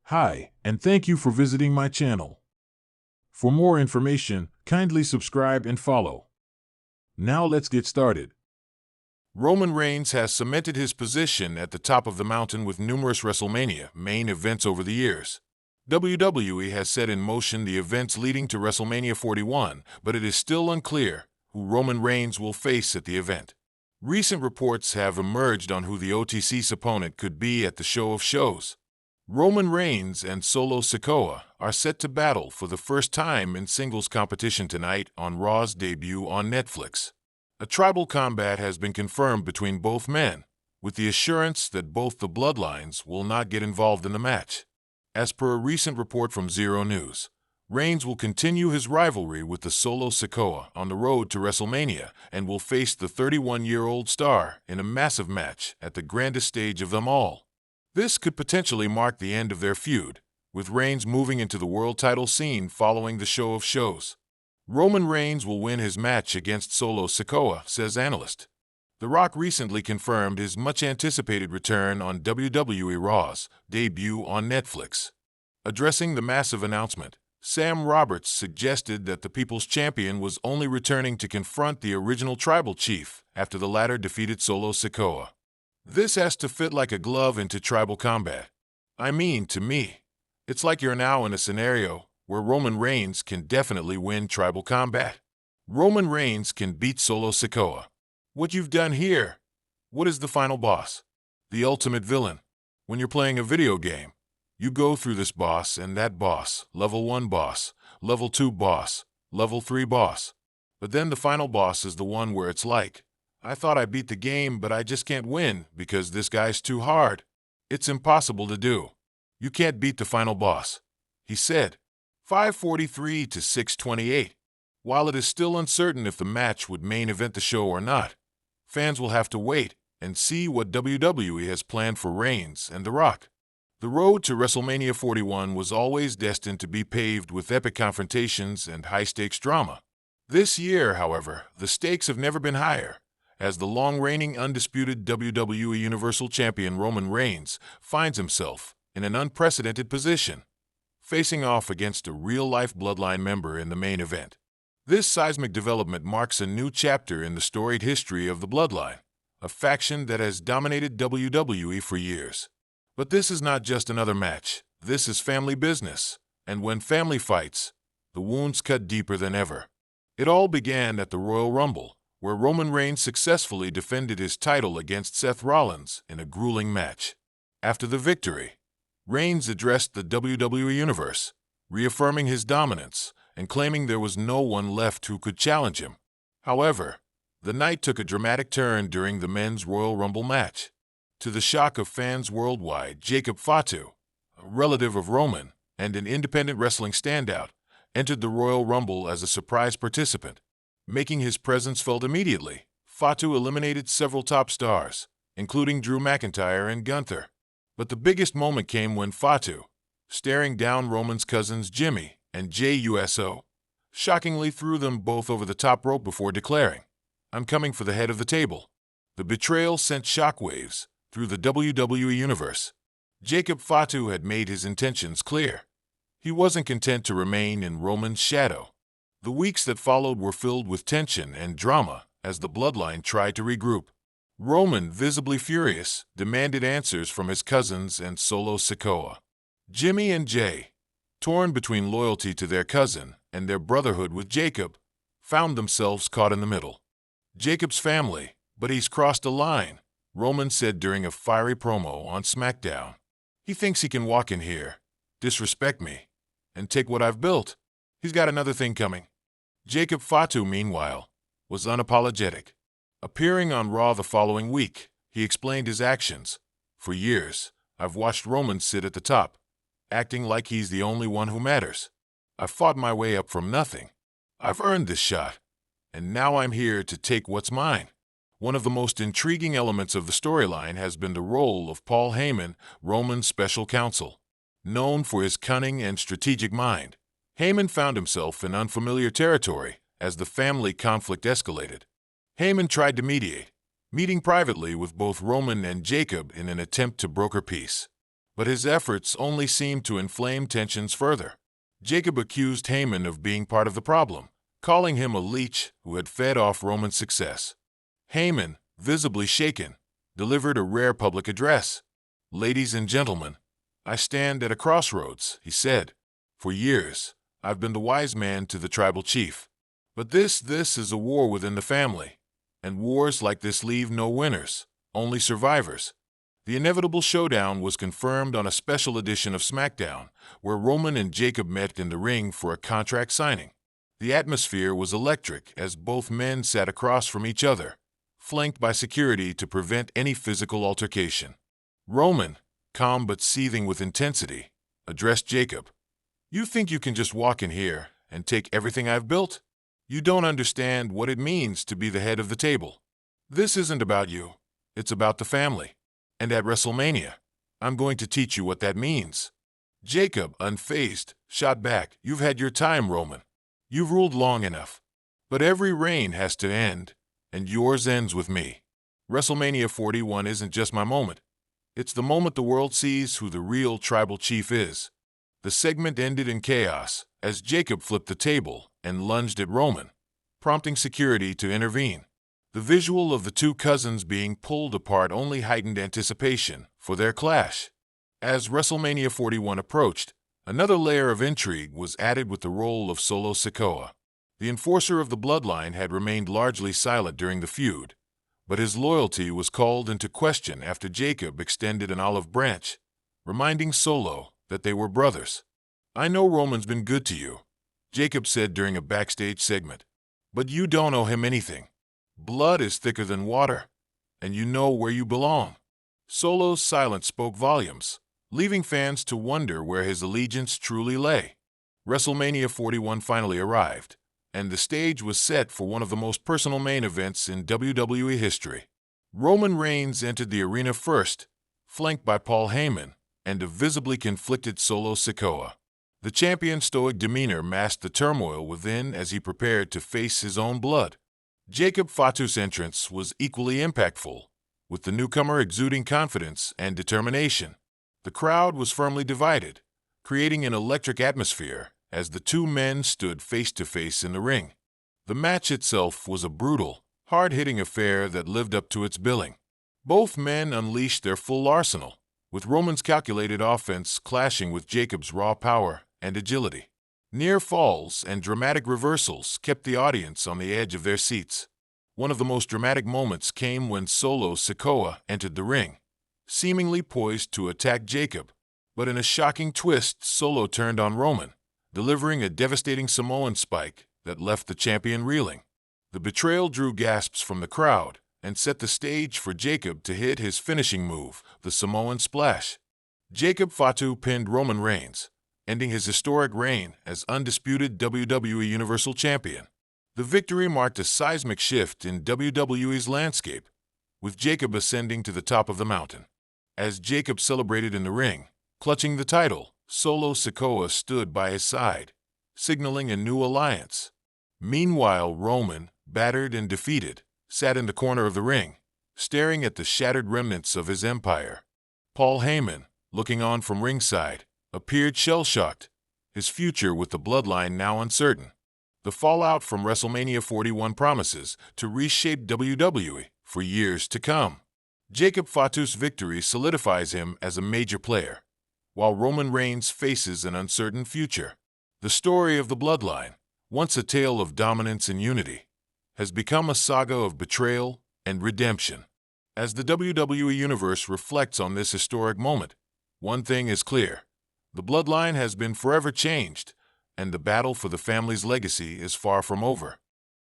Hi, and thank you for visiting my channel. For more information, kindly subscribe and follow. Now let's get started. Roman Reigns has cemented his position at the top of the mountain with numerous WrestleMania main events over the years. WWE has set in motion the events leading to WrestleMania 41, but it is still unclear who Roman Reigns will face at the event. Recent reports have emerged on who the OTC's opponent could be at the Show of Shows. Roman Reigns and Solo Sikoa are set to battle for the first time in singles competition tonight on Raw's debut on Netflix. A tribal combat has been confirmed between both men, with the assurance that both the bloodlines will not get involved in the match. As per a recent report from Zero News, Reigns will continue his rivalry with the Solo Sikoa on the road to WrestleMania and will face the 31-year-old star in a massive match at the grandest stage of them all. This could potentially mark the end of their feud, with Reigns moving into the world title scene following the Show of Shows. Roman Reigns will win his match against Solo Sikoa, says analyst. The Rock recently confirmed his much-anticipated return on WWE Raw's debut on Netflix. Addressing the massive announcement, Sam Roberts suggested that the People's Champion was only returning to confront the original tribal chief after the latter defeated Solo Sikoa. This has to fit like a glove into tribal combat. I mean, to me, it's like you're now in a scenario where Roman Reigns can definitely win tribal combat. Roman Reigns can beat Solo Sikoa. What you've done here? What is the final boss? The ultimate villain. When you're playing a video game, you go through this boss and that boss, level 1 boss, level 2 boss, level 3 boss. But then the final boss is the one where it's like, I thought I beat the game, but I just can't win because this guy's too hard. It's impossible to do. You can't beat the final boss, he said. 5:43 to 6:28. While it is still uncertain if the match would main event the show or not, fans will have to wait and see what WWE has planned for Reigns and The Rock. The road to WrestleMania 41 was always destined to be paved with epic confrontations and high-stakes drama. This year, however, the stakes have never been higher, as the long-reigning undisputed WWE Universal Champion Roman Reigns finds himself in an unprecedented position, facing off against a real-life bloodline member in the main event. This seismic development marks a new chapter in the storied history of the bloodline, a faction that has dominated WWE for years. But this is not just another match. This is family business, and when family fights, the wounds cut deeper than ever. It all began at the Royal Rumble, where Roman Reigns successfully defended his title against Seth Rollins in a grueling match. After the victory, Reigns addressed the WWE Universe, reaffirming his dominance and claiming there was no one left who could challenge him. However, the night took a dramatic turn during the men's Royal Rumble match. To the shock of fans worldwide, Jacob Fatu, a relative of Roman and an independent wrestling standout, entered the Royal Rumble as a surprise participant. Making his presence felt immediately, Fatu eliminated several top stars, including Drew McIntyre and Gunther. But the biggest moment came when Fatu, staring down Roman's cousins Jimmy and Jey Uso, shockingly threw them both over the top rope before declaring, "I'm coming for the head of the table." The betrayal sent shockwaves through the WWE Universe. Jacob Fatu had made his intentions clear. He wasn't content to remain in Roman's shadow. The weeks that followed were filled with tension and drama as the bloodline tried to regroup. Roman, visibly furious, demanded answers from his cousins and Solo Sikoa. Jimmy and Jey, torn between loyalty to their cousin and their brotherhood with Jacob, found themselves caught in the middle. Jacob's family, but he's crossed a line, Roman said during a fiery promo on SmackDown. He thinks he can walk in here, disrespect me, and take what I've built. He's got another thing coming. Jacob Fatu, meanwhile, was unapologetic. Appearing on Raw the following week, he explained his actions. For years, I've watched Roman sit at the top, acting like he's the only one who matters. I've fought my way up from nothing. I've earned this shot, and now I'm here to take what's mine. One of the most intriguing elements of the storyline has been the role of Paul Heyman, Roman's special counsel. Known for his cunning and strategic mind, Heyman found himself in unfamiliar territory as the family conflict escalated. Heyman tried to mediate, meeting privately with both Roman and Jacob in an attempt to broker peace. but his efforts only seemed to inflame tensions further. Jacob accused Heyman of being part of the problem, calling him a leech who had fed off Roman's success. Heyman, visibly shaken, delivered a rare public address. "Ladies and gentlemen, I stand at a crossroads," he said. "For years, I've been the wise man to the tribal chief. But this is a war within the family, and wars like this leave no winners, only survivors." The inevitable showdown was confirmed on a special edition of SmackDown, where Roman and Jacob met in the ring for a contract signing. The atmosphere was electric as both men sat across from each other, flanked by security to prevent any physical altercation. Roman, calm but seething with intensity, addressed Jacob. "You think you can just walk in here and take everything I've built? You don't understand what it means to be the head of the table. This isn't about you, it's about the family. And at WrestleMania, I'm going to teach you what that means." Jacob, unfazed, shot back, "You've had your time, Roman. You've ruled long enough. But every reign has to end, and yours ends with me. WrestleMania 41 isn't just my moment. It's the moment the world sees who the real tribal chief is." The segment ended in chaos as Jacob flipped the table and lunged at Roman, prompting security to intervene. The visual of the two cousins being pulled apart only heightened anticipation for their clash. As WrestleMania 41 approached, another layer of intrigue was added with the role of Solo Sikoa. The enforcer of the bloodline had remained largely silent during the feud, but his loyalty was called into question after Jacob extended an olive branch, reminding Solo that they were brothers. "I know Roman's been good to you," Jacob said during a backstage segment, "but you don't owe him anything. Blood is thicker than water, and you know where you belong." Solo's silence spoke volumes, leaving fans to wonder where his allegiance truly lay. WrestleMania 41 finally arrived, and the stage was set for one of the most personal main events in WWE history. Roman Reigns entered the arena first, flanked by Paul Heyman and a visibly conflicted Solo Sikoa. The champion's stoic demeanor masked the turmoil within as he prepared to face his own blood. Jacob Fatu's entrance was equally impactful, with the newcomer exuding confidence and determination. The crowd was firmly divided, creating an electric atmosphere as the two men stood face to face in the ring. The match itself was a brutal, hard-hitting affair that lived up to its billing. Both men unleashed their full arsenal, with Roman's calculated offense clashing with Jacob's raw power and agility. Near falls and dramatic reversals kept the audience on the edge of their seats. One of the most dramatic moments came when Solo Sikoa entered the ring, seemingly poised to attack Jacob. But in a shocking twist, Solo turned on Roman, delivering a devastating Samoan spike that left the champion reeling. The betrayal drew gasps from the crowd and set the stage for Jacob to hit his finishing move, the Samoan Splash. Jacob Fatu pinned Roman Reigns, ending his historic reign as undisputed WWE Universal Champion. The victory marked a seismic shift in WWE's landscape, with Jacob ascending to the top of the mountain. As Jacob celebrated in the ring, clutching the title, Solo Sikoa stood by his side, signaling a new alliance. Meanwhile, Roman, battered and defeated, sat in the corner of the ring, staring at the shattered remnants of his empire. Paul Heyman, looking on from ringside, appeared shell-shocked, his future with the bloodline now uncertain. The fallout from WrestleMania 41 promises to reshape WWE for years to come. Jacob Fatu's victory solidifies him as a major player, while Roman Reigns faces an uncertain future. The story of the bloodline, once a tale of dominance and unity, has become a saga of betrayal and redemption. As the WWE Universe reflects on this historic moment, one thing is clear. The bloodline has been forever changed, and the battle for the family's legacy is far from over.